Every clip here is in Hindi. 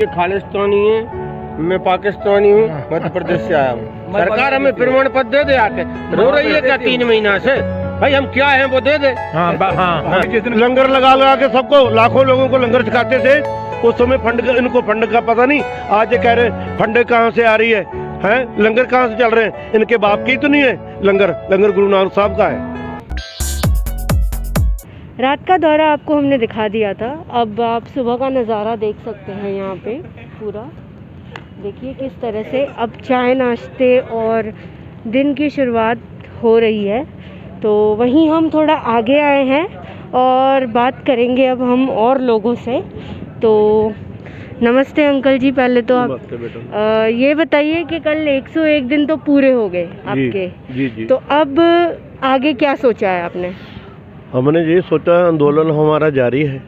ये खालिस्तानी है, मैं पाकिस्तानी हूँ, मध्य प्रदेश से आया हूँ। सरकार हमें प्रमाण पत्र दे दे आके, रो रही है क्या 3 महीना से? भाई हम क्या हैं वो दे दे। हाँ। लंगर लगा लगा के सबको, लाखों लोगों को लंगर सिखाते थे। उस समय इनको फंड का पता नहीं। आज ये कह रहे फंड कहाँ से आ रही है? लंगर कहाँ से चल रहे हैं? इनके बाप की तो नहीं है लंगर गुरु नानक साहब का है। रात का दौरा आपको हमने दिखा दिया था। अब आप सुबह का नज़ारा देख सकते हैं। यहाँ पे पूरा देखिए किस तरह से अब चाय नाश्ते और दिन की शुरुआत हो रही है। तो वहीं हम थोड़ा आगे आए हैं और बात करेंगे अब हम और लोगों से। तो नमस्ते अंकल जी, पहले तो आप ये बताइए कि कल 101 दिन तो पूरे हो गए आपके। जी। तो अब आगे क्या सोचा है आपने? हमने ये सोचा आंदोलन हमारा जारी है।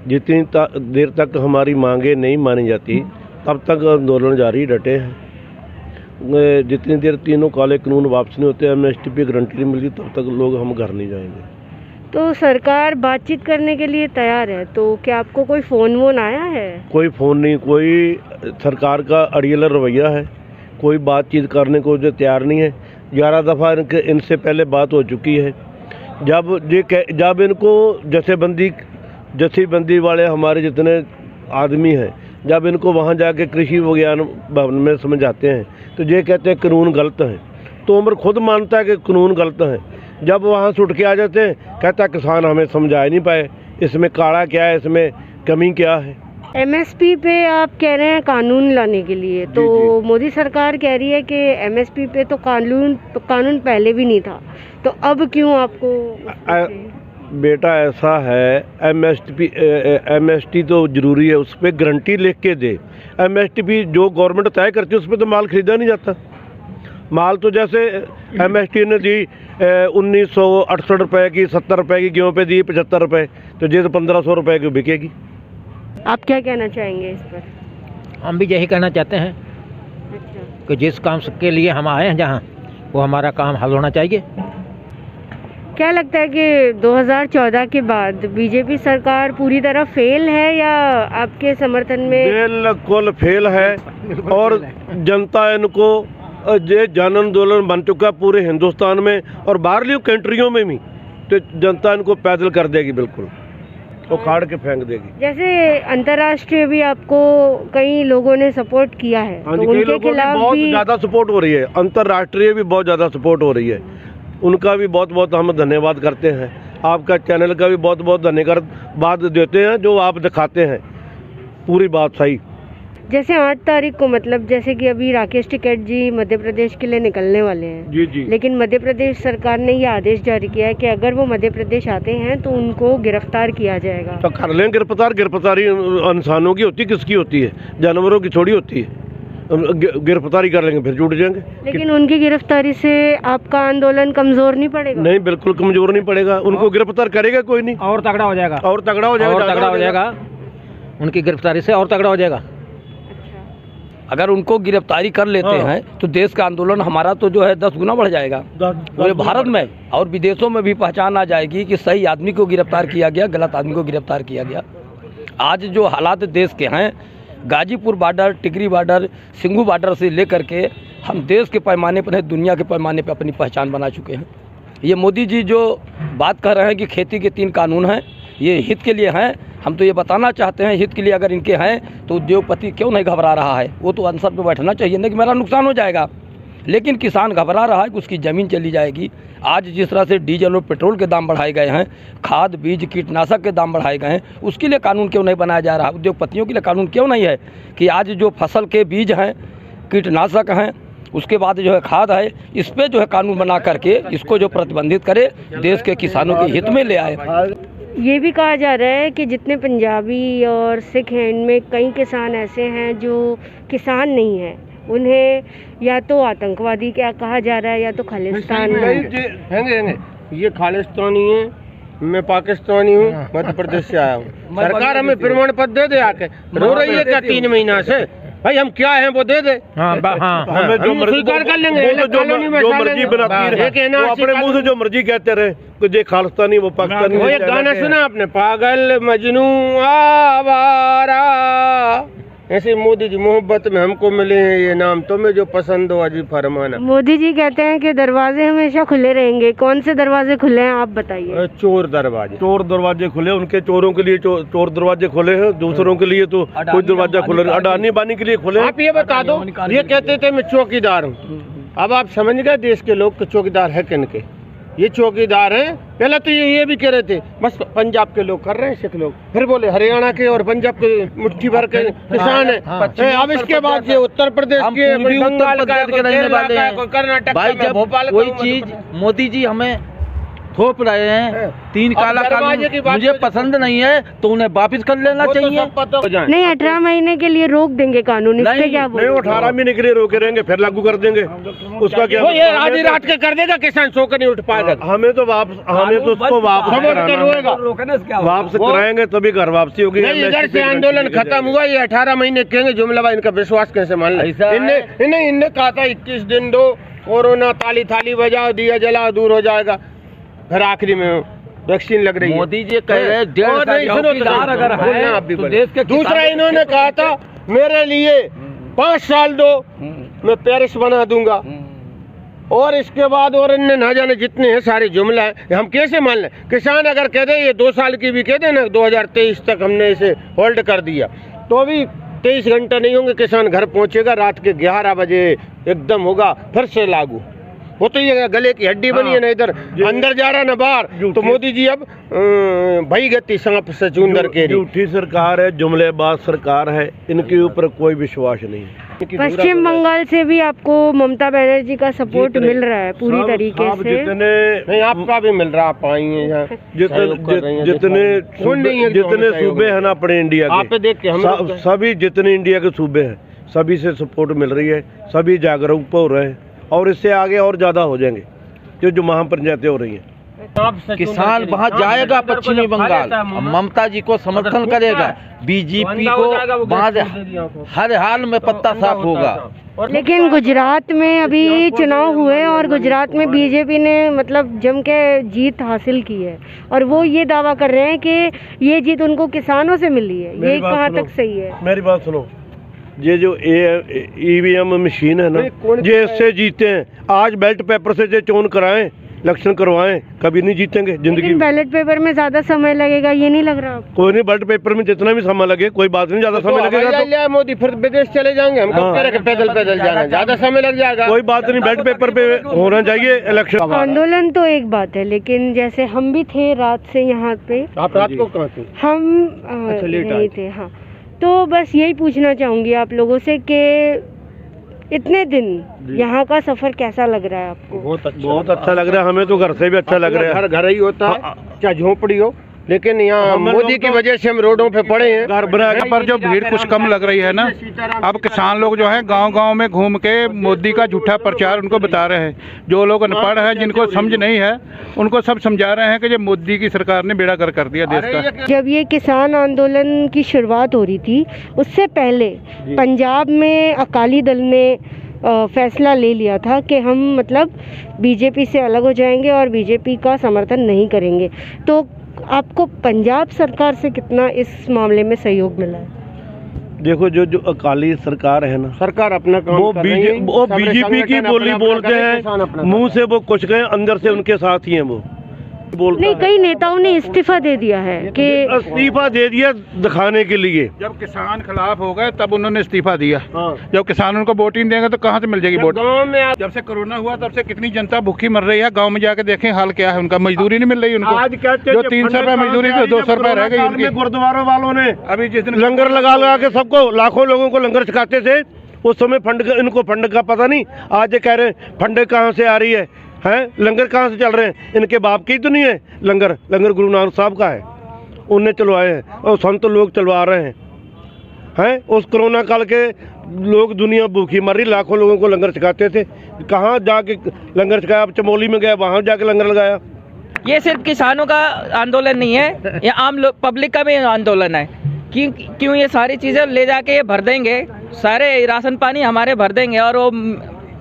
जितनी देर तक हमारी मांगे नहीं मानी जाती तब तक आंदोलन जारी डटे हैं। जितनी देर तीनों काले कानून वापस नहीं होते, एमएसटी पे गारंटी नहीं मिलती, तब तक लोग हम घर नहीं जाएंगे। तो सरकार बातचीत करने के लिए तैयार है, तो क्या आपको कोई फ़ोन वोन आया है? कोई फ़ोन नहीं, कोई सरकार का अड़ियल रवैया है, कोई बातचीत करने को जो तैयार नहीं है। 11 दफ़ा इनसे पहले बात हो चुकी है। जब इनको जथेबंदी वाले हमारे जितने आदमी हैं, जब इनको वहाँ जाके कृषि विज्ञान भवन में समझाते हैं तो ये कहते हैं कानून गलत है। तो उम्र खुद मानता है कि कानून गलत है। जब वहाँ से उठ के आ जाते हैं कहता है किसान हमें समझा नहीं पाए, इसमें काला क्या है, इसमें कमी क्या है। एमएसपी पे आप कह रहे हैं कानून लाने के लिए, तो मोदी सरकार कह रही है कि एमएसपी पे तो कानून पहले भी नहीं था, तो अब क्यों आपको? बेटा ऐसा है, एमएसटी तो ज़रूरी है, उस पर गारंटी लिख के दे। एमएसटी जो गवर्नमेंट तय करती है उस पर तो माल खरीदा नहीं जाता। माल तो जैसे एमएसटी ने दी 1968 रुपये की, 70 रुपये की गेहूँ पे दी 75 रुपये, तो ये तो 1500 रुपये की बिकेगी। आप क्या कहना चाहेंगे इस पर? हम भी यही कहना चाहते हैं कि जिस काम के लिए हम आए हैं जहाँ, वो हमारा काम हल होना चाहिए। क्या लगता है कि 2014 के बाद बीजेपी सरकार पूरी तरह फेल है या आपके समर्थन में? बिल्कुल फेल है। और जनता इनको ये जन आंदोलन बन चुका है पूरे हिंदुस्तान में और बाहरली कंट्रियों में भी, तो जनता इनको पैदल कर देगी, बिल्कुल उखाड़ के फेंक देगी। जैसे अंतर्राष्ट्रीय भी आपको कई लोगों ने सपोर्ट किया है, तो उनके खिलाफ बहुत भी ज़्यादा सपोर्ट हो रही है। अंतर्राष्ट्रीय भी बहुत ज़्यादा सपोर्ट हो रही है, उनका भी बहुत बहुत हम धन्यवाद करते हैं। आपका चैनल का भी बहुत बहुत धन्यवाद देते हैं, जो आप दिखाते हैं पूरी बात सही। जैसे 8 तारीख को, मतलब जैसे कि अभी राकेश टिकैत जी मध्य प्रदेश के लिए निकलने वाले हैं। जी। लेकिन मध्य प्रदेश सरकार ने ये आदेश जारी किया है कि अगर वो मध्य प्रदेश आते हैं तो उनको गिरफ्तार किया जाएगा। तो कर लें गिरफ्तारी इंसानों की होती है, किसकी होती है? जानवरों की थोड़ी होती है। गिरफ्तारी कर लेंगे फिर छूट जाएंगे। लेकिन उनकी गिरफ्तारी से आपका आंदोलन कमजोर नहीं पड़ेगा? नहीं, बिल्कुल कमजोर नहीं पड़ेगा। उनको गिरफ्तार करेगा कोई नहीं, और तगड़ा हो जाएगा। उनकी गिरफ्तारी से और तगड़ा हो जाएगा। अगर उनको गिरफ्तारी कर लेते हैं तो देश का आंदोलन हमारा तो जो है 10 गुना बढ़ जाएगा। पूरे भारत में और विदेशों में भी पहचान आ जाएगी कि सही आदमी को गिरफ्तार किया गया, गलत आदमी को गिरफ्तार किया गया। आज जो हालात देश के हैं, गाजीपुर बॉर्डर, टिकरी बॉर्डर, सिंघू बॉर्डर से लेकर के हम देश के पैमाने पर, दुनिया के पैमाने पर अपनी पहचान बना चुके हैं। ये मोदी जी जो बात कर रहे हैं कि खेती के 3 कानून हैं, ये हित के लिए हैं। हम तो ये बताना चाहते हैं, हित के लिए अगर इनके हैं तो उद्योगपति क्यों नहीं घबरा रहा है? वो तो अनसर पे बैठना चाहिए, नहीं कि मेरा नुकसान हो जाएगा। लेकिन किसान घबरा रहा है कि उसकी ज़मीन चली जाएगी। आज जिस तरह से डीजल और पेट्रोल के दाम बढ़ाए गए हैं, खाद बीज कीटनाशक के दाम बढ़ाए गए हैं, उसके लिए कानून क्यों नहीं बनाया जा रहा? उद्योगपतियों के लिए कानून क्यों नहीं है कि आज जो फसल के बीज हैं, कीटनाशक हैं, उसके बाद जो है खाद है, इस पर जो है कानून बना करके इसको जो प्रतिबंधित करे, देश के किसानों के हित में ले आए। ये भी कहा जा रहा है कि जितने पंजाबी और सिख हैं, इनमें कई किसान ऐसे हैं जो किसान नहीं हैं, उन्हें या तो आतंकवादी क्या कहा जा रहा है या तो खालिस्तान। ये खालिस्तानी है, मैं पाकिस्तानी हूँ, मध्य प्रदेश से आया हूँ। सरकार हमें प्रमाण पत्र दे दे आके, रो रही है क्या 3 महीना से? भाई हम क्या हैं वो दे दे। हमें जो स्वीकार कर लेंगे, जो मर्जी बनाती है, वो अपने मुंह से जो मर्जी कहते रहे, तो ये खालिस्तानी वो पाकिस्तानी। वो एक गाना सुना आपने, पागल मजनू आवारा, ऐसे मोदी जी मोहब्बत में हमको मिले हैं ये नाम, तुम्हें जो पसंद हो अजी फरमाना। मोदी जी कहते हैं कि दरवाजे हमेशा खुले रहेंगे, कौन से दरवाजे खुले हैं आप बताइए? चोर दरवाजे, चोर दरवाजे खुले, उनके चोरों के लिए चोर दरवाजे खुले हैं, दूसरों के लिए तो कोई दरवाजा खुले, अडानी बानी के लिए खुले। आप ये बता दो, ये कहते थे मैं चौकीदार हूँ, अब आप समझ गए देश के लोग के चौकीदार है किन के? ये चौकीदार हैं। पहले तो ये भी कह रहे थे बस पंजाब के लोग कर रहे हैं, सिख लोग, फिर बोले हरियाणा के और पंजाब के मुट्ठी भर के किसान है। अब इसके बाद ये उत्तर प्रदेश के, बंगाल का, केरला का, कर्नाटक का, भोपाल का, कोई चीज मोदी जी हमें थोप रहे हैं, 3 काला कानून मुझे पसंद नहीं है तो उन्हें वापस कर लेना चाहिए। नहीं, 18 महीने के लिए रोक देंगे कानून, इससे क्या बोल? नहीं, 18 महीने के लिए रोके रहेंगे, फिर लागू कर देंगे, उसका क्या? ये आधी रात के कर देगा, किसान सो कर नहीं उठ पाएगा। हमें तो उसको वापस कराएंगे तभी घर वापसी होगी। इधर से आंदोलन खत्म हुआ, ये 18 महीने कहेंगे जुमला, इनका विश्वास कैसे मान ले? इन्हें कहा था 21 दिन दो, कोरोना ताली थाली बजाओ, दिया जलाओ, दूर हो जाएगा, फिर आखिरी में वैक्सीन लग रही है। मोदी जी कह रहे हैं 1.5 साल अगर है आप भी तो बोले। देश के दूसरा इन्होंने कहा था मेरे लिए 5 साल दो, मैं पेरिस बना दूंगा, और इसके बाद और इनने ना जाने जितने हैं सारे जुमला है, हम कैसे मान लें? किसान अगर कह दे ये 2 साल की भी कह दे ना, 2023 तक हमने इसे होल्ड कर दिया, तो अभी 23 घंटे नहीं होंगे, किसान घर पहुंचेगा, रात के 11 बजे एकदम होगा फिर से लागू। वो तो ये गले की हड्डी बनी है ना, इधर अंदर जा रहा ना बाहर, तो मोदी जी अब भाई गति सांप से चूंदर के झूठी सरकार है, जुमलेबाज सरकार है, इनके ऊपर कोई विश्वास नहीं। पश्चिम बंगाल से भी आपको ममता बनर्जी का सपोर्ट मिल रहा है पूरी तरीके से? नहीं, आपका भी मिल रहा, आप आई हैं यहाँ, जितने सूबे हैं ना अपने इंडिया के, आप देख के हम सभी जितने इंडिया के सूबे हैं सभी से सपोर्ट मिल रही है, सभी जागरूक हो रहे हैं, और इससे आगे और ज्यादा हो जाएंगे जो महापंचायतें हो रही हैं। किसान वहाँ जाएगा पश्चिमी बंगाल, ममता जी को समर्थन करेगा, बीजेपी को वहाँ हर हाल में पत्ता साफ होगा। लेकिन गुजरात में अभी चुनाव हुए और गुजरात में बीजेपी ने मतलब जम के जीत हासिल की है, और वो ये दावा कर रहे हैं कि ये जीत उनको किसानों से मिली है। ये कहाँ तक सही है? मेरी बात सुनो, ये जो EVM मशीन है ना, ये इससे जीते हैं। आज बैलेट पेपर से जो चोन कराएं, इलेक्शन करवाएं, कभी नहीं जीतेंगे जिंदगी में। बैलेट पेपर में ज्यादा समय लगेगा, ये नहीं लग रहा आपको? कोई नहीं, बैलेट पेपर में जितना भी समय लगे कोई बात नहीं, ज्यादा समय लगेगा तो मोदी फिर विदेश चले जाएंगे, हम कब कह रहे पैदल जाना, ज्यादा समय लग जाएगा, कोई बात नहीं, बैलेट पेपर पे होना चाहिए इलेक्शन। आंदोलन तो एक बात है, लेकिन जैसे हम भी थे रात से यहाँ पे। आप रात को कहाँ थे? हम नहीं थे, हाँ। तो बस यही पूछना चाहूँगी आप लोगों से कि इतने दिन यहाँ का सफर कैसा लग रहा है आपको? बहुत अच्छा लग रहा है, हमें तो घर से भी अच्छा लग रहा है। घर ही होता है, चाहे झोपड़ी हो, लेकिन यहाँ मोदी की वजह से हम रोडों पे पड़े हैं। घर बना के पर जो भीड़ कुछ कम लग रही है ना, अब किसान लोग जो है गांव-गांव में घूम के मोदी का झूठा प्रचार उनको बता रहे हैं। जो लोग अनपढ़ हैं, जिनको समझ नहीं है, उनको सब समझा रहे हैं कि जो मोदी की सरकार ने बेड़ा कर दिया देश का। जब ये किसान आंदोलन की शुरुआत हो रही थी, उससे पहले पंजाब में अकाली दल ने फैसला ले लिया था कि हम मतलब बीजेपी से अलग हो जाएंगे और बीजेपी का समर्थन नहीं करेंगे। तो आपको पंजाब सरकार से कितना इस मामले में सहयोग मिला है? देखो, जो अकाली सरकार है ना, सरकार अपना काम वो बीजेपी की बोली बोलते हैं, मुंह से वो कुछ कहें, अंदर से उनके साथ ही हैं वो बोलते। नहीं, कई नेताओं ने इस्तीफा दे दिया है कि इस्तीफा दे दिया दिखाने के लिए। जब किसान खिलाफ हो गए तब उन्होंने इस्तीफा दिया। जब किसान उनको वोट ही देंगे तो कहाँ से मिल जाएगी वोट? गाँव में जब से कोरोना हुआ तब से कितनी जनता भूखी मर रही है। गांव में जाके देखें हाल क्या है उनका, मजदूरी नहीं मिल रही उनको। आज कहते जो 300 रुपए मजदूरी थी, 200 रुपए रह गई उनकी। गुरुद्वारों वालों ने अभी जिस दिन लंगर लगा के सबको, लाखों लोगों को लंगर सिखाते थे, उस समय इनको फंड का पता नहीं। आज ये कह रहे हैं फंड कहाँ से आ रही है, लंगर कहाँ से चल रहे हैं? इनके बाप की तो नहीं है लंगर गुरु नानक साहब का है, उनने चलवाए हैं और संत लोग चलवा रहे हैं। उस कोरोना काल के लोग, दुनिया भूखी मर रही, लाखों लोगों को लंगर सिखाते थे। कहाँ जाके लंगर सिखाया? अब चमोली में गया, वहाँ जाके लंगर लगाया। ये सिर्फ किसानों का आंदोलन नहीं है, ये आम पब्लिक का भी आंदोलन है। क्यों ये सारी चीज़ें ले जाके ये भर देंगे, सारे राशन पानी हमारे भर देंगे और वो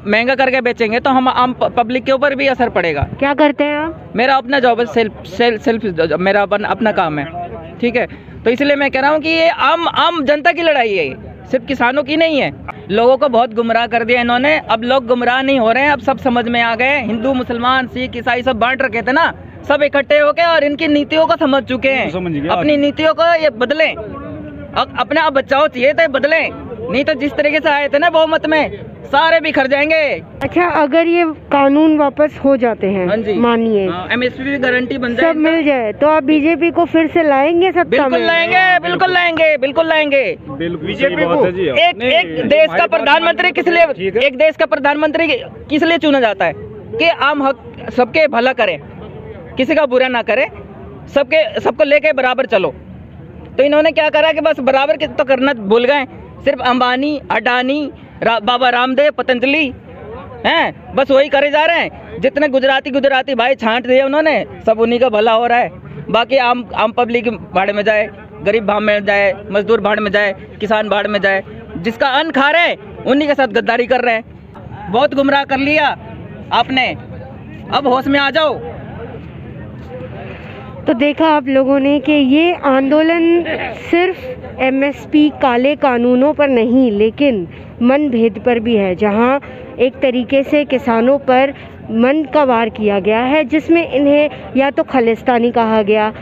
महंगा करके बेचेंगे, तो हम आम पब्लिक के ऊपर भी असर पड़ेगा। क्या करते हैं आप? मेरा अपना जॉब है, सेल्फ मेरा अपना काम है, ठीक है। तो इसलिए मैं कह रहा हूँ कि ये आम जनता की लड़ाई है, सिर्फ किसानों की नहीं है। लोगों को बहुत गुमराह कर दिया इन्होंने। अब लोग गुमराह नहीं हो रहे हैं, अब सब समझ में आ गए। हिंदू, मुसलमान, सिख, ईसाई सब बांट रखे थे ना, सब इकट्ठे होके और इनकी नीतियों को समझ चुके हैं। अपनी नीतियों को ये बदलें, अपने आप बचाओ चाहिए तो बदलें, नहीं तो जिस तरीके से आए थे ना बहुमत में, सारे बिखर जाएंगे। अच्छा, अगर ये कानून वापस हो जाते हैं, हाँ जी, मानिए MSP भी गारंटी बन जाए, सब मिल जाए, तो आप बीजेपी को फिर से लाएंगे सत्ता बिल्कुल में? लाएंगे, बिल्कुल लाएंगे, बिल्कुल लाएंगे। बीजेपी को एक देश का प्रधानमंत्री किस लिए, एक देश का प्रधानमंत्री किस लिए चुना जाता है? कि आम हक सबके भला करे, किसी का बुरा ना करे, सबको लेके बराबर चलो। तो इन्होंने क्या करा कि बस बराबर के तो करना भूल गए। सिर्फ अंबानी, अडानी, बाबा रामदेव, पतंजलि हैं, बस वही करे जा रहे हैं। जितने गुजराती भाई छांट दिए उन्होंने, सब उन्हीं का भला हो रहा है। बाकी आम पब्लिक भाड़ में जाए, गरीब भाड़ में जाए, मजदूर भाड़ में जाए, किसान भाड़ में जाए। जिसका अन्न खा रहे उन्हीं के साथ गद्दारी कर रहे हैं। बहुत गुमराह कर लिया आपने, अब होश में आ जाओ। तो देखा आप लोगों ने कि ये आंदोलन सिर्फ MSP काले कानूनों पर नहीं, लेकिन मनभेद पर भी है, जहां एक तरीके से किसानों पर मन का वार किया गया है, जिसमें इन्हें या तो खालिस्तानी कहा गया,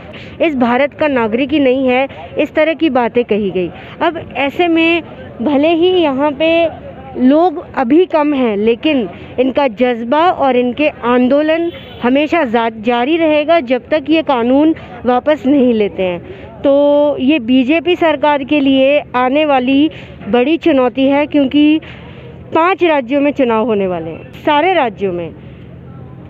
इस भारत का नागरिक ही नहीं है, इस तरह की बातें कही गई। अब ऐसे में भले ही यहाँ पे लोग अभी कम हैं, लेकिन इनका जज्बा और इनके आंदोलन हमेशा जारी रहेगा जब तक ये कानून वापस नहीं लेते हैं। तो ये बीजेपी सरकार के लिए आने वाली बड़ी चुनौती है, क्योंकि 5 राज्यों में चुनाव होने वाले हैं। सारे राज्यों में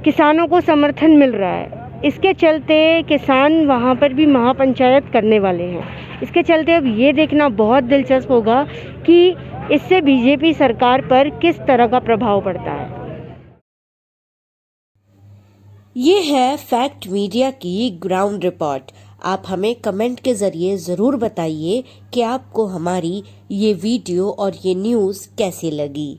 किसानों को समर्थन मिल रहा है, इसके चलते किसान वहाँ पर भी महापंचायत करने वाले हैं। इसके चलते अब ये देखना बहुत दिलचस्प होगा कि इससे बीजेपी सरकार पर किस तरह का प्रभाव पड़ता है। ये है फैक्ट मीडिया की ग्राउंड रिपोर्ट। आप हमें कमेंट के ज़रिए ज़रूर बताइए कि आपको हमारी ये वीडियो और ये न्यूज़ कैसी लगी।